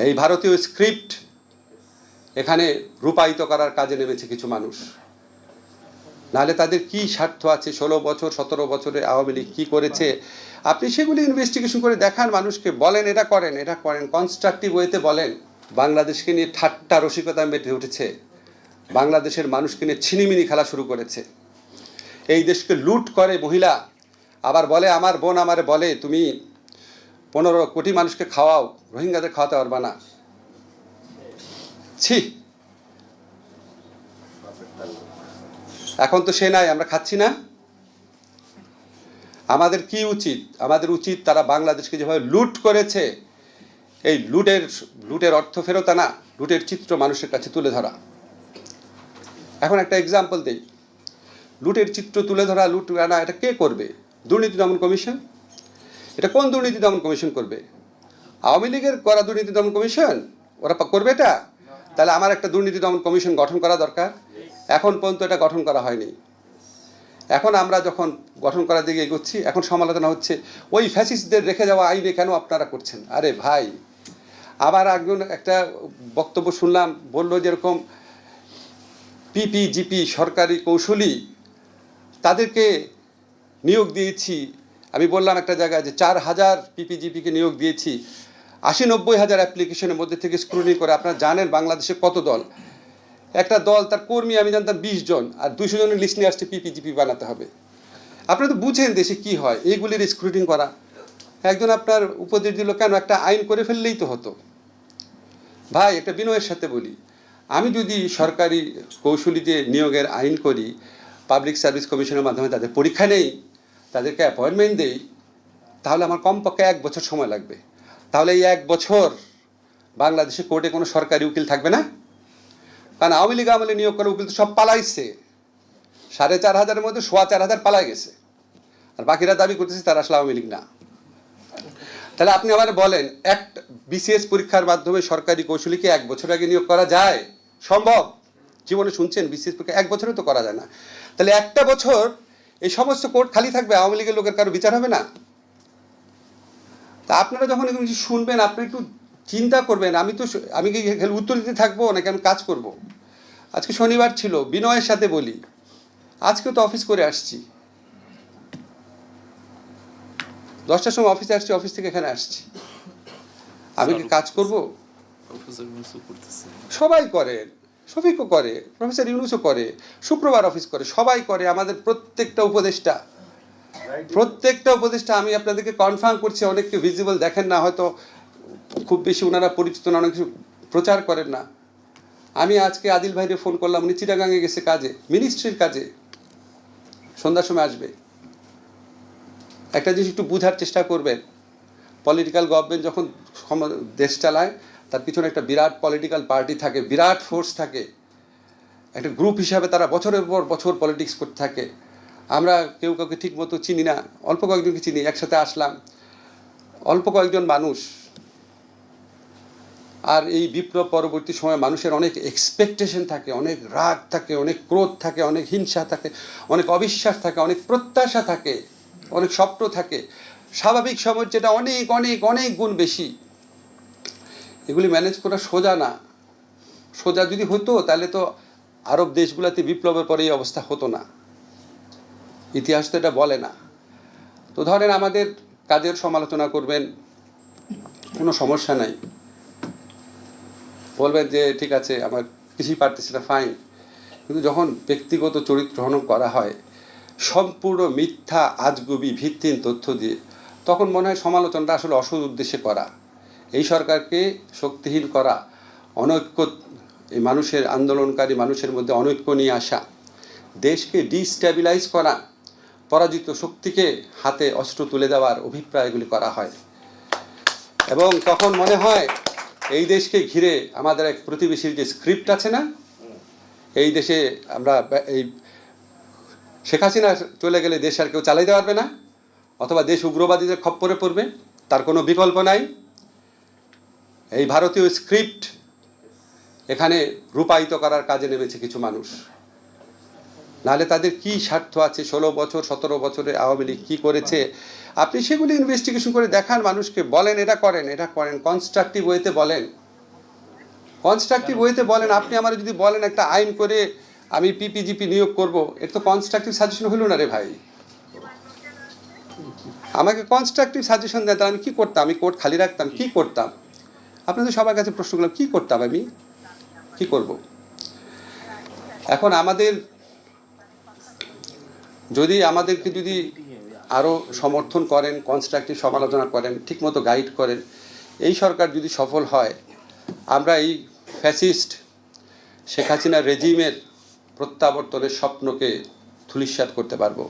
এই ভারতীয় স্ক্রিপ্ট এখানে রূপায়িত করার কাজে নেমেছে কিছু মানুষ। নাহলে তাদের কি স্বার্থ আছে? 16 বছর 17 বছরে আওয়ামী লীগ কী করেছে আপনি সেগুলি ইনভেস্টিগেশন করে দেখান, মানুষকে বলেন এটা করেন, এটা করেন, কনস্ট্রাকটিভ ওয়েতে বলেন। বাংলাদেশকে নিয়ে ঠাট্টা রসিকতা মেতে উঠেছে, বাংলাদেশের মানুষকে নিয়ে ছিনিমিনি খেলা শুরু করেছে। এই দেশকে লুট করে মহিলা, আবার বলে আমার বোন আমারে বলে তুমি 15 কোটি মানুষকে খাওয়াও, রোহিঙ্গাদের খাওয়াতে পারবা না। ছি, এখন তো সে নাই, আমরা খাচ্ছি না। আমাদের কি উচিত? আমাদের উচিত তারা বাংলাদেশকে যেভাবে লুট করেছে এই লুটের অর্থ ফেরত আনা, লুটের চিত্র মানুষের কাছে তুলে ধরা। এখন একটা এক্সাম্পল দেই, লুটের চিত্র তুলে ধরা, লুট আনা, এটা কে করবে? দুর্নীতি দমন কমিশন। এটা কোন দুর্নীতি দমন কমিশন করবে? আওয়ামী লীগের করা দুর্নীতি দমন কমিশন ওরা করবে এটা? তাহলে আমার একটা দুর্নীতি দমন কমিশন গঠন করা দরকার। এখন পর্যন্ত এটা গঠন করা হয়নি। এখন আমরা যখন গঠন করার দিকে এগোচ্ছি, এখন সমালোচনা হচ্ছে ওই ফ্যাসিস্টদের রেখে যাওয়া আইনে কেন আপনারা করছেন। আরে ভাই, আবার একজন একটা বক্তব্য শুনলাম, বললো যেরকম পিপিজিপি সরকারি কৌশলী তাদেরকে নিয়োগ দিয়েছি। আমি বললাম একটা জায়গায় যে 4000 পিপিজিপিকে নিয়োগ দিয়েছি, 80-90 হাজার অ্যাপ্লিকেশনের মধ্যে থেকে স্ক্রুটিনি করে। আপনারা জানেন বাংলাদেশে কত দল? একটা দল তার কর্মী আমি জানতাম 20 জন, আর 200 জনের লিস্ট নিয়ে আসছে পিপিজিপি বানাতে হবে। আপনারা তো বুঝেন দেশে কি হয়, এইগুলির স্ক্রুটিনি করা। একজন আপনার উপদেশ দিল, কেন একটা আইন করে ফেললেই তো হতো। ভাই, একটা বিনয়ের সাথে বলি, আমি যদি সরকারি কৌশলীতে নিয়োগের আইন করি, পাবলিক সার্ভিস কমিশনের মাধ্যমে তাদের পরীক্ষা নেই, তাদেরকে অ্যাপয়েন্টমেন্ট দেই, তাহলে আমার কমপক্ষে 1 বছর সময় লাগবে। তাহলে এই 1 বছর বাংলাদেশে কোর্টে কোনো সরকারি উকিল থাকবে না। কারণ আওয়ামী লীগ আমলে নিয়োগ করা উকিল তো সব পালাইছে, 4500-এর মধ্যে 4500 পালাই গেছে, আর বাকিরা দাবি করতেছে তারা আসলে আওয়ামী লীগ না। তাহলে আপনি আবার বলেন, একটা বিসিএস পরীক্ষার মাধ্যমে সরকারি কৌশলীকে 1 বছর আগে নিয়োগ করা যায়? সম্ভব? জীবনে শুনছেন বিসিএস পরীক্ষা 1 বছরে তো করা যায় না। তাহলে একটা বছর এই সমস্ত কোর্ট খালি থাকবে, আওয়ামী লীগের লোকের কারো বিচার হবে না? তা আপনারা যখন এগুলো শুনবেন, আপনারা একটু চিন্তা করবেন। আমি কি খালি উত্তর দিতে থাকবো নাকি আমি কাজ করব? আজকে শনিবার ছিল, বিনয়ের সাথে বলি, আজকেও তো অফিস করে আসছি, 10টার সময় অফিসে আসছি, অফিস থেকে এখানে আসছি। আমি কি কাজ করব? সবাই করে, শফিকও করে, প্রফেসর ইউনুসও করে, শুক্রবার অফিস করে, সবাই করে। আমাদের প্রত্যেকটা উপদেষ্টা আমি আপনাদেরকে কনফার্ম করছি, অনেককে ভিজিবল দেখেন না, হয়তো খুব বেশি ওনারা পরিচিত না, অনেক কিছু প্রচার করেন না। আমি আজকে আদিল ভাইরে ফোন করলাম, উনি চিটাগাঙে গেছে কাজে, মিনিস্ট্রির কাজে, সন্ধ্যার সময় আসবে। একটা জিনিস একটু বোঝার চেষ্টা করবেন, পলিটিক্যাল গভর্নমেন্ট যখন দেশ চালায়, তার পিছনে একটা বিরাট পলিটিক্যাল পার্টি থাকে, বিরাট ফোর্স থাকে, একটা গ্রুপ হিসাবে তারা বছরের পর বছর পলিটিক্স করতে থাকে। আমরা কেউ কাউকে ঠিক মতো চিনি না, অল্প কয়েকজনকে চিনি, একসাথে আসলাম, অল্প কয়েকজন মানুষ। আর এই বিপ্লব পরবর্তী সময়ে মানুষের অনেক এক্সপেকটেশন থাকে, অনেক রাগ থাকে, অনেক ক্রোধ থাকে, অনেক হিংসা থাকে, অনেক অবিশ্বাস থাকে, অনেক প্রত্যাশা থাকে, অনেক স্বপ্ন থাকে। স্বাভাবিক সময়ের যেটা অনেক অনেক অনেক গুণ বেশি। এগুলি ম্যানেজ করা সোজা না। সোজা যদি হতো তাহলে তো আরব দেশগুলোতে বিপ্লবের পরে এই অবস্থা হতো না। ইতিহাস তো এটা বলে না। তো ধরেন আমাদের কাজের সমালোচনা করবেন, কোনো সমস্যা নাই, বলবেন যে ঠিক আছে আমার কিছুই পারতেছি না, ফাইন। কিন্তু যখন ব্যক্তিগত চরিত্র হনন করা হয় সম্পূর্ণ মিথ্যা আজগুবি ভিত্তিহীন তথ্য দিয়ে, তখন মনে হয় সমালোচনাটা আসলে অসৎ উদ্দেশ্যে করা, এই সরকারকে শক্তিহীন করা, অনৈক্য, এই মানুষের আন্দোলনকারী মানুষের মধ্যে অনৈক্য নিয়ে আসা, দেশকে ডিস্ট্যাবিলাইজ করা, পরাজিত শক্তিকে হাতে অস্ত্র তুলে দেওয়ার অভিপ্রায়গুলি করা হয়। এবং তখন মনে হয় এই দেশকে ঘিরে আমাদের এক প্রতিবেশীর যে স্ক্রিপ্ট আছে না, এই দেশে আমরা এই শেখ হাসিনা চলে গেলে দেশ আর কেউ চালাইতে পারবে না, অথবা দেশ উগ্রবাদীদের খপ্পরে পড়বে, তার কোনো বিকল্প নাই। এই ভারতীয় স্ক্রিপ্ট এখানে রূপায়িত করার কাজে নেমেছে কিছু মানুষ। নাহলে তাদের কি স্বার্থ আছে? 16 বছর 17 বছরে আওয়ামী লীগ কী করেছে আপনি সেগুলি ইনভেস্টিগেশন করে দেখান, মানুষকে বলেন এটা করেন, এটা করেন, কনস্ট্রাকটিভ ওয়েতে বলেন। কনস্ট্রাকটিভ ওয়েতে বলেন। আপনি আমার যদি বলেন একটা আইন করে আমি পিপিজিপি নিয়োগ করব, এটা তো কনস্ট্রাকটিভ সাজেশন হলো না রে ভাই। আমাকে কনস্ট্রাকটিভ সাজেশন দেন, তাহলে আমি কী করতাম? আমি কোর্ট খালি রাখতাম? কী করতাম? আপনাদের সবার কাছে প্রশ্ন করলাম, কী করতাম আমি? কী করব? এখন আমাদেরকে যদি আরও সমর্থন করেন, কনস্ট্রাকটিভ সমালোচনা করেন, ঠিকমতো গাইড করেন, এই সরকার যদি সফল হয়, আমরা এই ফ্যাসিস্ট শেখ হাসিনা রেজিমের প্রত্যাবর্তনের স্বপ্নকে ধূলিসাৎ করতে পারবো।